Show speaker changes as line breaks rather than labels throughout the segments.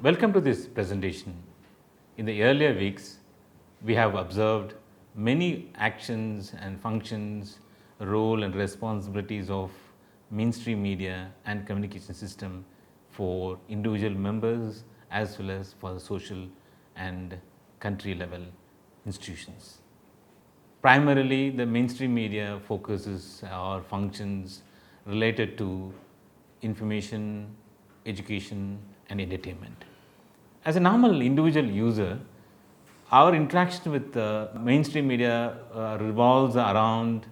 Welcome to this presentation. In the earlier weeks, we have observed many actions and functions, role and responsibilities of mainstream media and communication system for individual members as well as for the social and country level institutions. Primarily, the mainstream media focuses or functions related to information, education, and entertainment. As a normal individual user, our interaction with mainstream media revolves around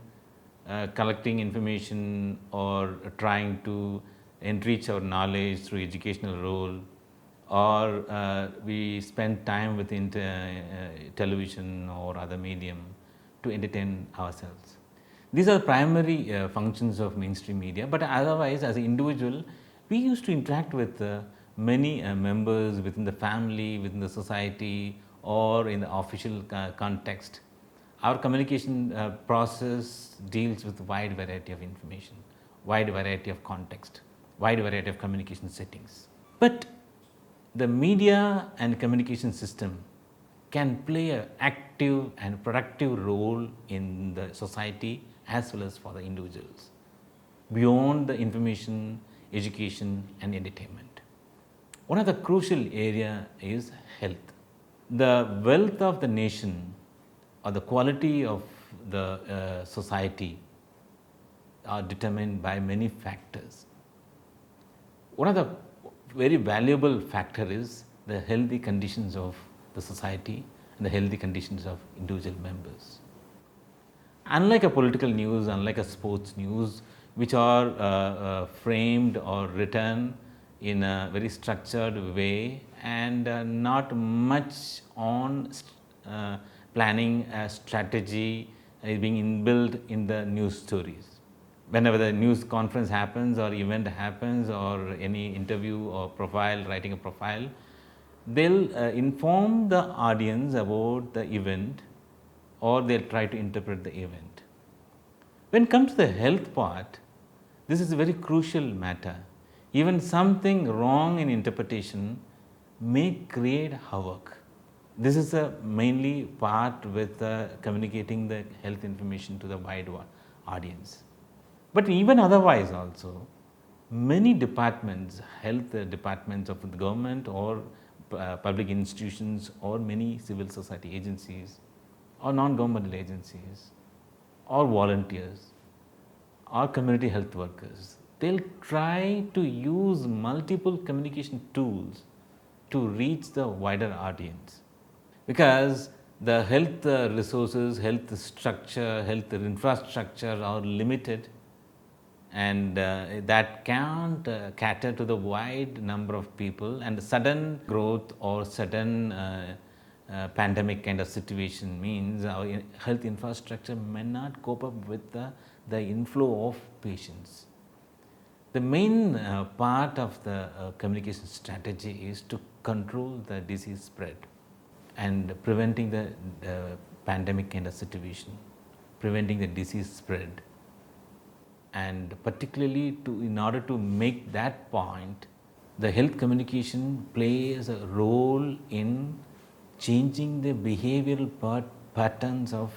collecting information or trying to enrich our knowledge through educational role, or we spend time with television or other medium to entertain ourselves. These are the primary functions of mainstream media, but otherwise, as an individual, we used to interact with many members within the family, within the society, or in the official context. Our communication process deals with wide variety of information, wide variety of context, wide variety of communication settings. But the media and communication system can play an active and productive role in the society as well as for the individuals, beyond the information, education, and entertainment. One of the crucial area is health. The wealth of the nation or the quality of the society are determined by many factors. One of the very valuable factor is the healthy conditions of the society and the healthy conditions of individual members. Unlike a political news, unlike a sports news, which are framed or written in a very structured way and not much on planning a strategy is being inbuilt in the news stories. Whenever the news conference happens or event happens or any interview or profile, writing a profile, they'll inform the audience about the event or they'll try to interpret the event. When it comes to the health part, this is a very crucial matter. Even something wrong in interpretation may create havoc. This is a mainly part with communicating the health information to the wide audience. But even otherwise also, many departments, health departments of the government or public institutions or many civil society agencies or non-governmental agencies or volunteers or community health workers, they'll try to use multiple communication tools to reach the wider audience, because the health resources, health structure, health infrastructure are limited, and that can't cater to the wide number of people, and sudden growth or sudden pandemic kind of situation means our health infrastructure may not cope up with the inflow of patients. The main part of the communication strategy is to control the disease spread and preventing the pandemic kind of situation, preventing the disease spread. And particularly in order to make that point, the health communication plays a role in changing the behavioral patterns of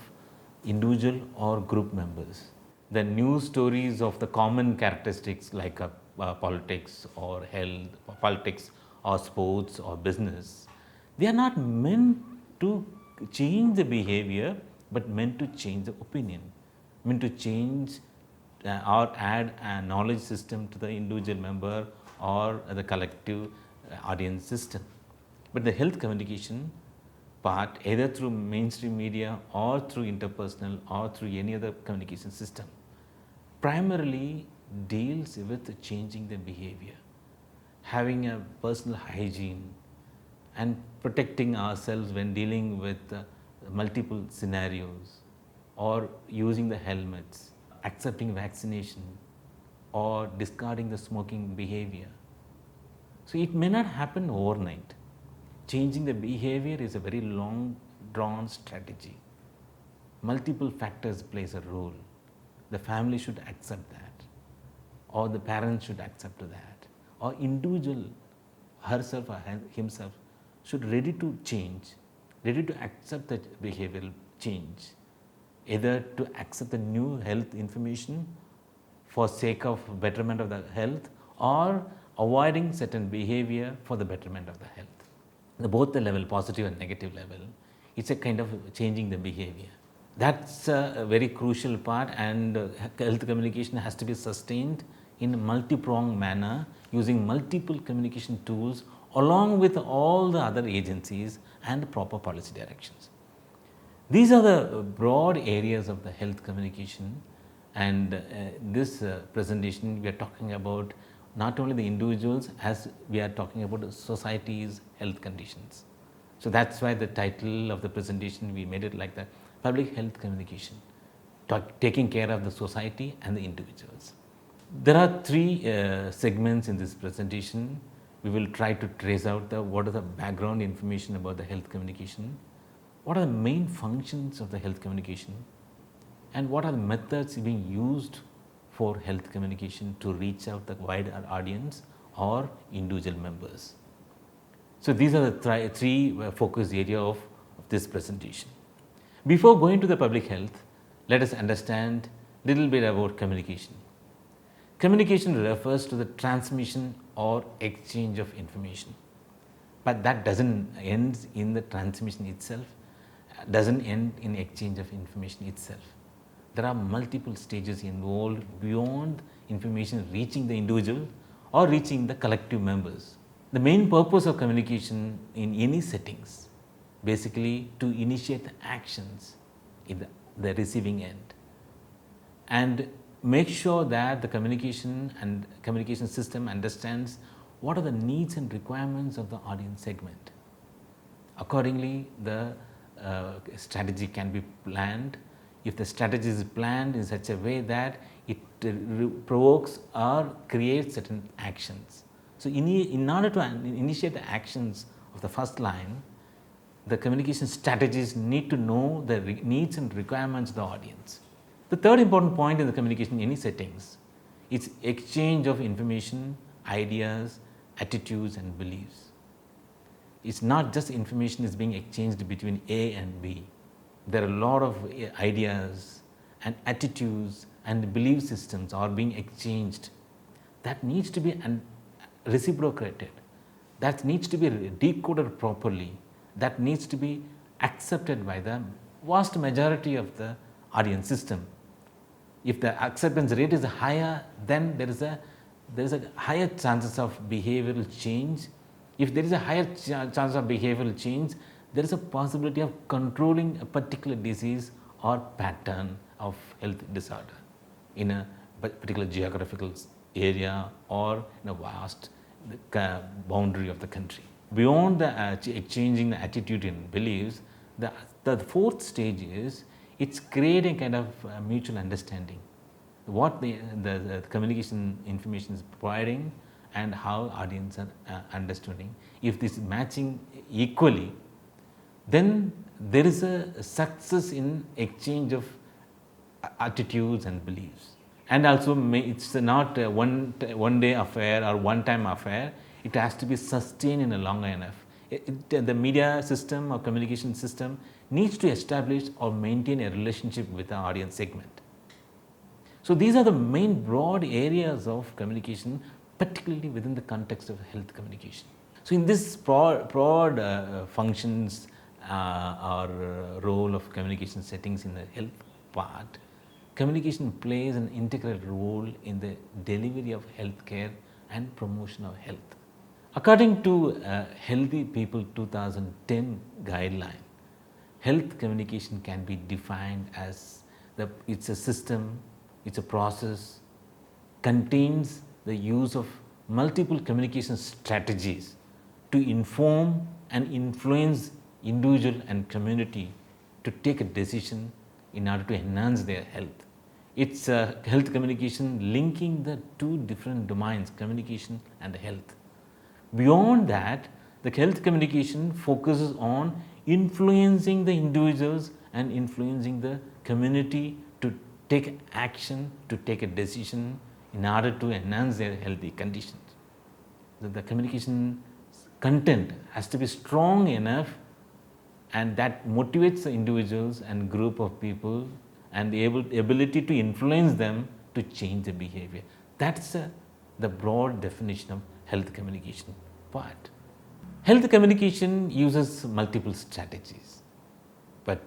individual or group members. The news stories of the common characteristics like politics or health, politics or sports or business, they are not meant to change the behavior, but meant to change the opinion, meant to change or add a knowledge system to the individual member or the collective audience system. But the health communication part, either through mainstream media or through interpersonal or through any other communication system, primarily deals with changing the behavior, having a personal hygiene, and protecting ourselves when dealing with multiple scenarios, or using the helmets, accepting vaccination, or discarding the smoking behavior. So it may not happen overnight. Changing the behavior is a very long drawn strategy. Multiple factors plays a role. The family should accept that, or the parents should accept that, or individual herself or himself should ready to change, ready to accept that behavioral change, either to accept the new health information for sake of betterment of the health or avoiding certain behavior for the betterment of the health. Both the level, positive and negative level, it's a kind of changing the behavior. That's a very crucial part, and health communication has to be sustained in a multi-pronged manner using multiple communication tools along with all the other agencies and proper policy directions. These are the broad areas of the health communication, and this presentation we are talking about not only the individuals, as we are talking about the society's health conditions. So that's why the title of the presentation we made it like that: public health communication, taking care of the society and the individuals. There are three segments in this presentation. We will try to trace out what are the background information about the health communication, what are the main functions of the health communication, and what are the methods being used for health communication to reach out the wider audience or individual members. So these are the three focus area of this presentation. Before going to the public health, let us understand little bit about communication. Communication refers to the transmission or exchange of information, but that doesn't end in the transmission itself, doesn't end in exchange of information itself. There are multiple stages involved beyond information reaching the individual or reaching the collective members. The main purpose of communication in any settings basically to initiate the actions in the receiving end and make sure that the communication and communication system understands what are the needs and requirements of the audience segment. Accordingly, the strategy can be planned. If the strategy is planned in such a way that it provokes or creates certain actions. So in order to initiate the actions of the first line, the communication strategies need to know the needs and requirements of the audience. The third important point in the communication in any settings is exchange of information, ideas, attitudes and beliefs. It's not just information is being exchanged between A and B. There are a lot of ideas and attitudes and belief systems are being exchanged. That needs to be reciprocated. That needs to be decoded properly. That needs to be accepted by the vast majority of the audience system. If the acceptance rate is higher, then there is a higher chances of behavioral change. If there is a higher chance of behavioral change, there is a possibility of controlling a particular disease or pattern of health disorder in a particular geographical area or in a vast boundary of the country. Beyond the exchanging the attitude and beliefs, the fourth stage is it's creating kind of mutual understanding. What the communication information is providing and how audience are understanding. If this is matching equally, then there is a success in exchange of attitudes and beliefs. And also it's not a one day affair or one time affair. It has to be sustained in a longer enough. The media system or communication system needs to establish or maintain a relationship with the audience segment. So these are the main broad areas of communication, particularly within the context of health communication. So in this broad functions or role of communication settings in the health part, communication plays an integral role in the delivery of healthcare and promotion of health. According to Healthy People 2010 guideline, health communication can be defined as it's a system, it's a process, contains the use of multiple communication strategies to inform and influence individual and community to take a decision in order to enhance their health. It's health communication linking the two different domains, communication and health. Beyond that, the health communication focuses on influencing the individuals and influencing the community to take action, to take a decision in order to enhance their healthy conditions. The communication content has to be strong enough and that motivates the individuals and group of people and the ability to influence them to change the behavior. That's the broad definition of health communication part. Health communication uses multiple strategies, but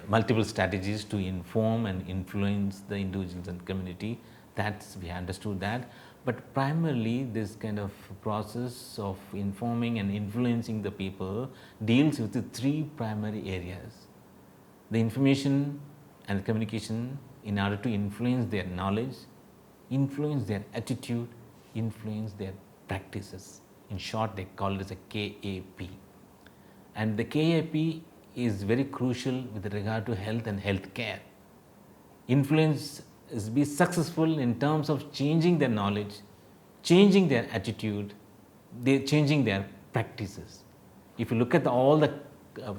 multiple strategies to inform and influence the individuals and community. That's, we understood that. But primarily this kind of process of informing and influencing the people deals with the three primary areas. The information and the communication in order to influence their knowledge, influence their attitude, influence their practices. In short, they call it as a KAP. And the KAP is very crucial with regard to health and health care. Influence is be successful in terms of changing their knowledge, changing their attitude, changing their practices. If you look at all the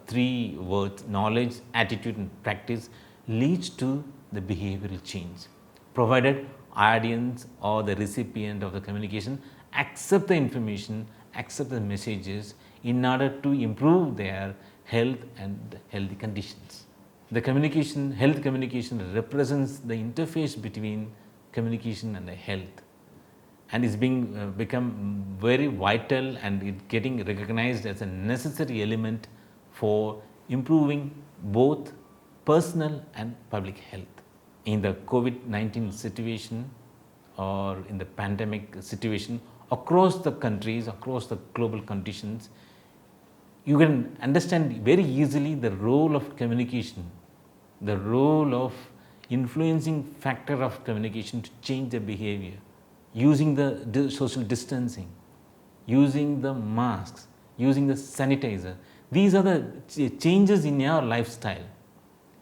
three words, knowledge, attitude and practice, leads to the behavioral change, provided audience or the recipient of the communication accept the information, accept the messages in order to improve their health and healthy conditions. The communication, health communication represents the interface between communication and the health, and is being become very vital and it getting recognized as a necessary element for improving both personal and public health. In the COVID-19 situation or in the pandemic situation across the countries, across the global conditions, you can understand very easily the role of communication, the role of influencing factor of communication to change the behavior, using the social distancing, using the masks, using the sanitizer. These are the changes in your lifestyle.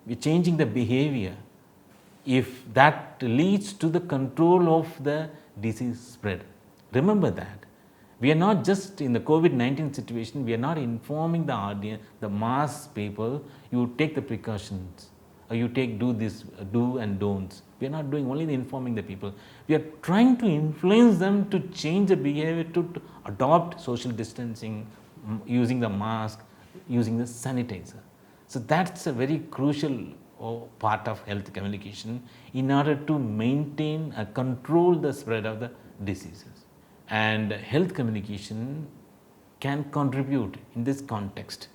We're changing the behavior. If that leads to the control of the disease spread, remember that. We are not just in the COVID-19 situation, we are not informing the audience, the mass people, you take the precautions, or you do this, do and don'ts. We are not doing only the informing the people. We are trying to influence them to change the behavior, to adopt social distancing, using the mask, using the sanitizer. So that's a very crucial part of health communication in order to maintain and control the spread of the diseases. And health communication can contribute in this context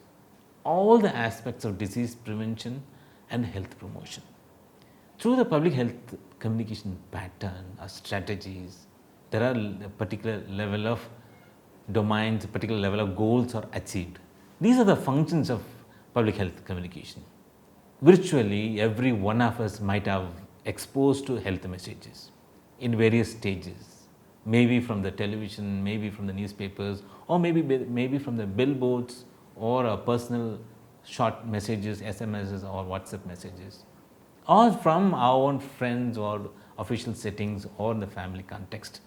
all the aspects of disease prevention and health promotion. Through the public health communication pattern or strategies, there are a particular level of domains, a particular level of goals are achieved. These are the functions of public health communication. Virtually every one of us might have exposed to health messages in various stages, maybe from the television, maybe from the newspapers, or maybe from the billboards or personal short messages, SMSs or WhatsApp messages, or from our own friends or official settings or in the family context.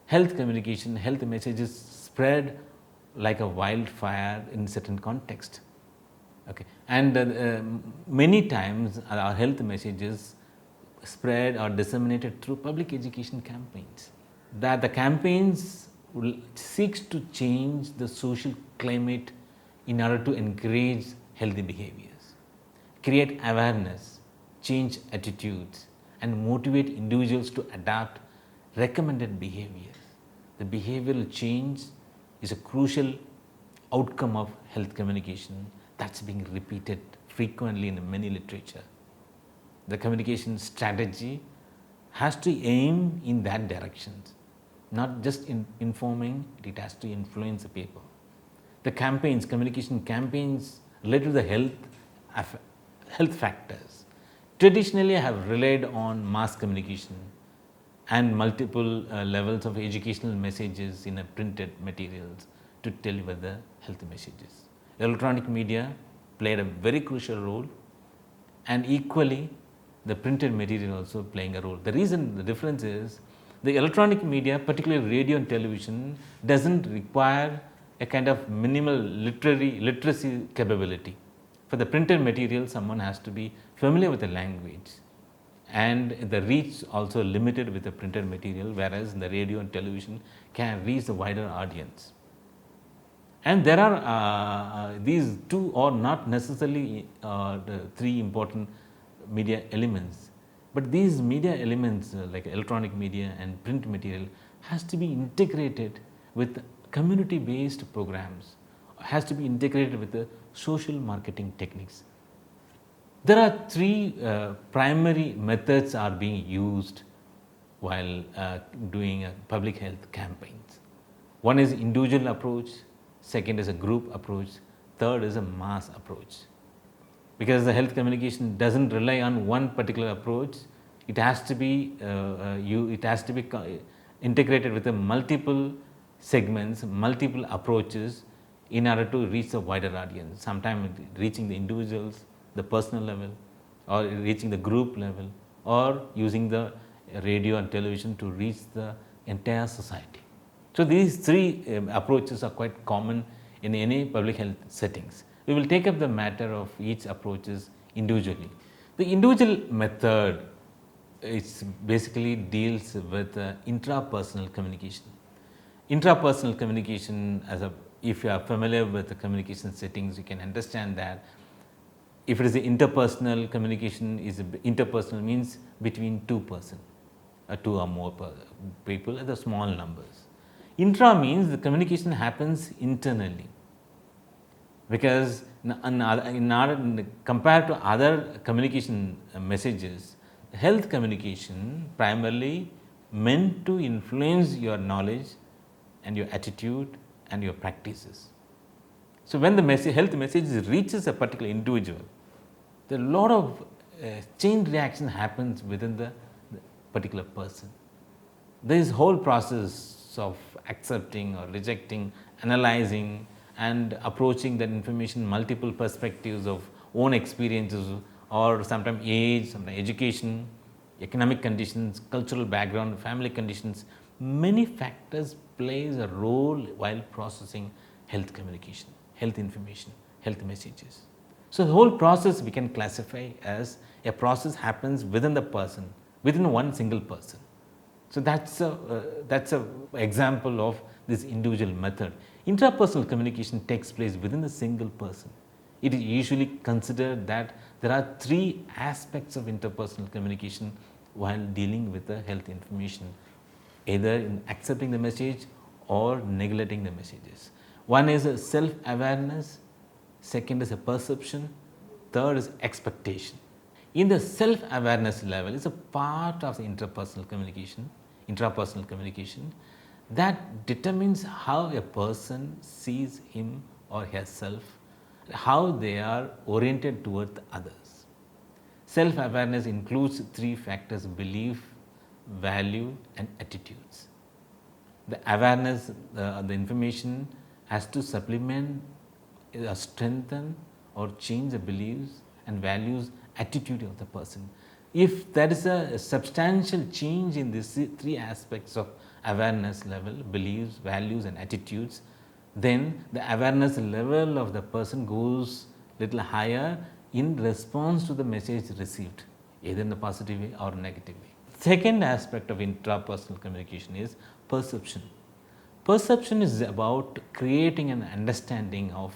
Health communication, health messages spread like a wildfire in certain context. Okay. And many times our health messages spread or disseminated through public education campaigns. That the campaigns seeks to change the social climate in order to encourage healthy behaviors, create awareness, change attitudes, and motivate individuals to adapt recommended behaviors. The behavioral change is a crucial outcome of health communication that's being repeated frequently in many literature. The communication strategy has to aim in that direction, not just in informing, it has to influence the people. The campaigns, communication campaigns related to the health factors traditionally have relied on mass communication and multiple levels of educational messages in a printed materials to deliver the health messages. Electronic media played a very crucial role, and equally the printed material also playing a role. The reason, the difference is the electronic media, particularly radio and television, doesn't require a kind of minimal literacy capability. For the printed material, someone has to be familiar with the language, and the reach also limited with the printed material, whereas the radio and television can reach the wider audience. And there are these two or not necessarily the three important media elements, but these media elements like electronic media and print material has to be integrated with community based programs, has to be integrated with the social marketing techniques. There are three primary methods are being used while doing public health campaigns. One is individual approach, second is a group approach, third is a mass approach. Because the health communication doesn't rely on one particular approach, it has to be integrated with the multiple segments, multiple approaches in order to reach a wider audience. Sometimes reaching the individuals, the personal level, or reaching the group level, or using the radio and television to reach the entire society. So these three approaches are quite common in any public health settings. We will take up the matter of each approaches individually. The individual method is basically deals with intrapersonal communication. Intrapersonal communication, if you are familiar with the communication settings, you can understand that if it is the interpersonal communication, interpersonal means between two persons, two or more people at the small numbers. Intra means the communication happens internally, because compared to other communication messages, health communication primarily meant to influence your knowledge and your attitude and your practices. So when the health message reaches a particular individual, there are a lot of chain reaction happens within the particular person. This whole process of accepting or rejecting, analyzing and approaching that information, multiple perspectives of own experiences, or sometimes age, sometimes education, economic conditions, cultural background, family conditions, many factors plays a role while processing health communication, health information, health messages. So the whole process we can classify as a process happens within the person, within one single person. So that's a example of this individual method. Intrapersonal communication takes place within the single person. It is usually considered that there are three aspects of interpersonal communication while dealing with the health information, either in accepting the message or neglecting the messages. One is a self-awareness, second is a perception, third is expectation. In the self-awareness level is a part of the intrapersonal communication that determines how a person sees him or herself, how they are oriented towards others. Self-awareness includes three factors: belief, value and attitudes. The awareness, the information has to supplement, strengthen or change the beliefs and values, attitude of the person. If there is a substantial change in these three aspects of awareness level, beliefs, values and attitudes, then the awareness level of the person goes little higher in response to the message received, either in the positive way or negative way. Second aspect of intrapersonal communication is perception. Perception is about creating an understanding of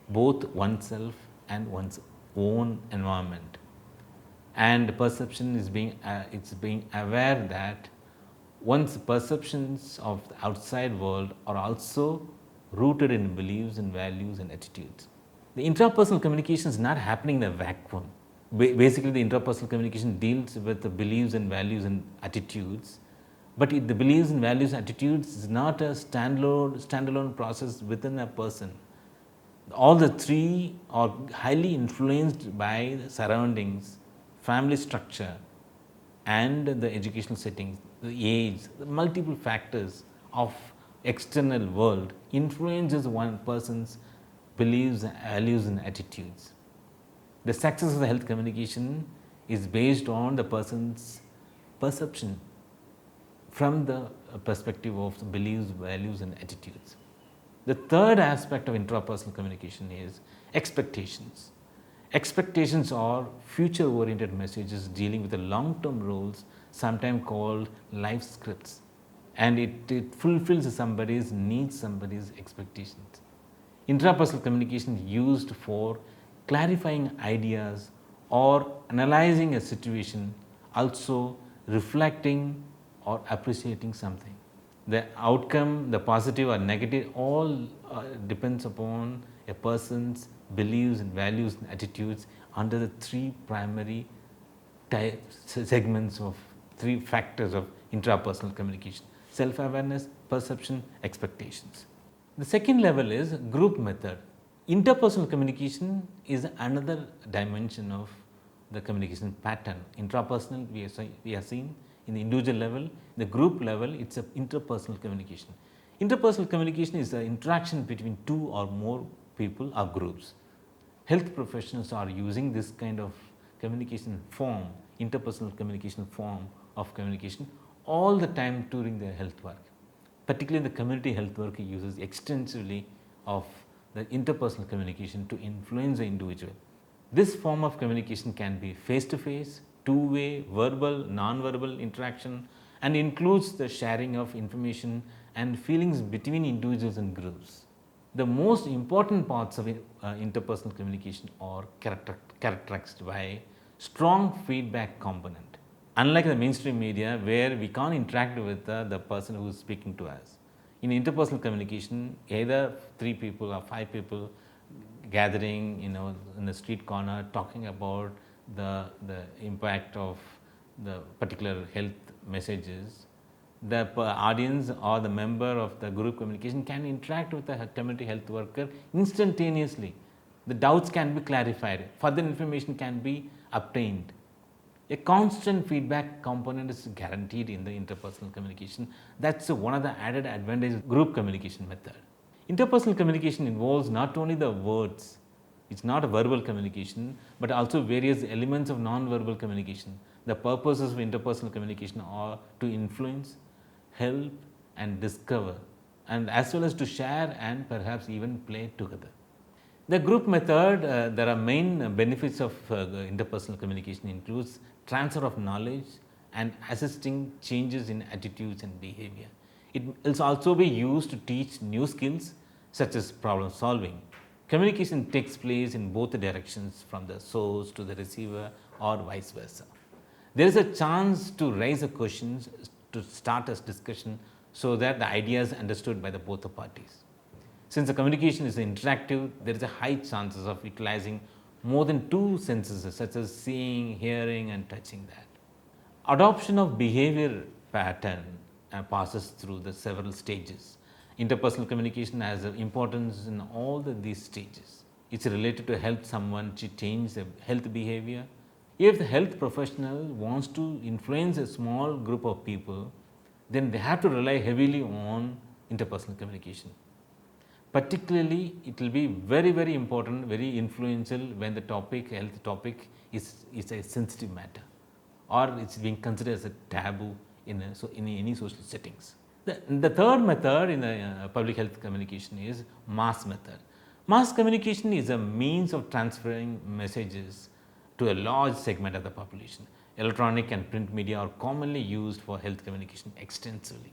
both oneself and one's own environment. And perception is being aware that one's perceptions of the outside world are also rooted in beliefs and values and attitudes. The intrapersonal communication is not happening in a vacuum. Basically, the intrapersonal communication deals with the beliefs and values and attitudes, but the beliefs and values and attitudes is not a standalone process within a person. All the three are highly influenced by the surroundings, family structure and the educational settings, the age, the multiple factors of external world influences one person's beliefs, values and attitudes. The success of the health communication is based on the person's perception from the perspective of the beliefs, values and attitudes. The third aspect of intrapersonal communication is expectations. Expectations are future oriented messages dealing with the long term roles, sometimes called life scripts, and it fulfills somebody's needs, somebody's expectations. Intrapersonal communication is used for clarifying ideas or analyzing a situation, also reflecting or appreciating something. The outcome, the positive or negative, all depends upon a person's beliefs and values and attitudes under the three primary segments of three factors of intrapersonal communication: self awareness, perception, expectations. The second level is group method. Interpersonal communication is another dimension of the communication pattern. Intrapersonal, we are seeing in the individual level, the group level, it's an interpersonal communication. Interpersonal communication is the interaction between two or more people or groups. Health professionals are using this kind of communication form, interpersonal communication form of communication all the time during their health work. Particularly the community health work uses extensively of the interpersonal communication to influence the individual. This form of communication can be face-to-face, two-way, verbal, non-verbal interaction, and includes the sharing of information and feelings between individuals and groups. The most important parts of interpersonal communication are characterized by strong feedback component. Unlike the mainstream media where we can't interact with the person who is speaking to us, in interpersonal communication, either 3 people or 5 people gathering, in the street corner talking about the impact of the particular health messages, the audience or the member of the group communication can interact with the community health worker instantaneously. The doubts can be clarified, further information can be obtained. A constant feedback component is guaranteed in the interpersonal communication. That's one of the added advantages of group communication method. Interpersonal communication involves not only the words, it's not a verbal communication, but also various elements of non-verbal communication. The purposes of interpersonal communication are to influence, help and discover, and as well as to share and perhaps even play together. The group method, there are main benefits of interpersonal communication includes transfer of knowledge and assisting changes in attitudes and behavior. It will also be used to teach new skills such as problem solving. Communication takes place in both directions, from the source to the receiver or vice versa. There is a chance to raise a questions, to start a discussion so that the idea is understood by the both the parties. Since the communication is interactive, there is a high chances of utilizing more than 2 senses such as seeing, hearing and touching that. Adoption of behavior pattern passes through the several stages. Interpersonal communication has an importance in all these stages. It's related to help someone to change their health behavior. If the health professional wants to influence a small group of people, then they have to rely heavily on interpersonal communication. Particularly, it will be very, very important, very influential when the topic, health topic, is a sensitive matter or it's being considered as a taboo in any social settings. The third method in public health communication is mass method. Mass communication is a means of transferring messages to a large segment of the population. Electronic and print media are commonly used for health communication extensively.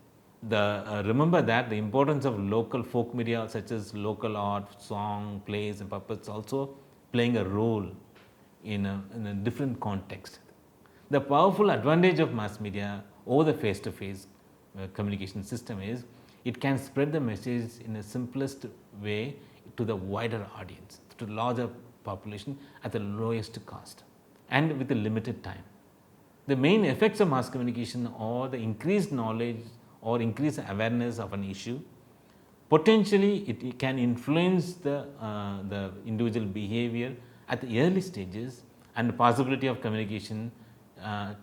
Remember that the importance of local folk media such as local art, song, plays and puppets also playing a role in a different context. The powerful advantage of mass media over the face-to-face communication system is it can spread the message in a simplest way to the wider audience, to larger population at the lowest cost and with a limited time. The main effects of mass communication are the increased knowledge or increased awareness of an issue. Potentially, it can influence the individual behavior at the early stages and the possibility of communication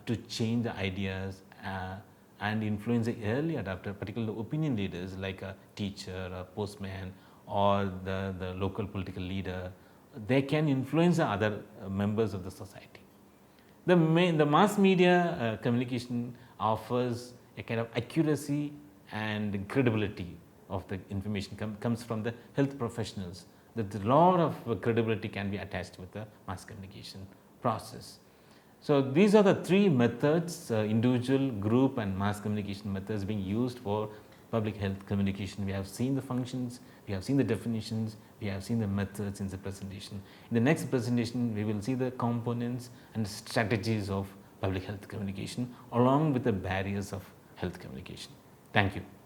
to change the ideas and influence the early adopter, particularly opinion leaders like a teacher, a postman or the local political leader. They can influence the other members of the society. The mass media communication offers a kind of accuracy and credibility of the information comes from the health professionals, that a lot of credibility can be attached with the mass communication process. So, these are the 3 methods, individual, group and mass communication methods being used for public health communication. We have seen the functions, we have seen the definitions, we have seen the methods in the presentation. In the next presentation, we will see the components and strategies of public health communication along with the barriers of health communication. Thank you.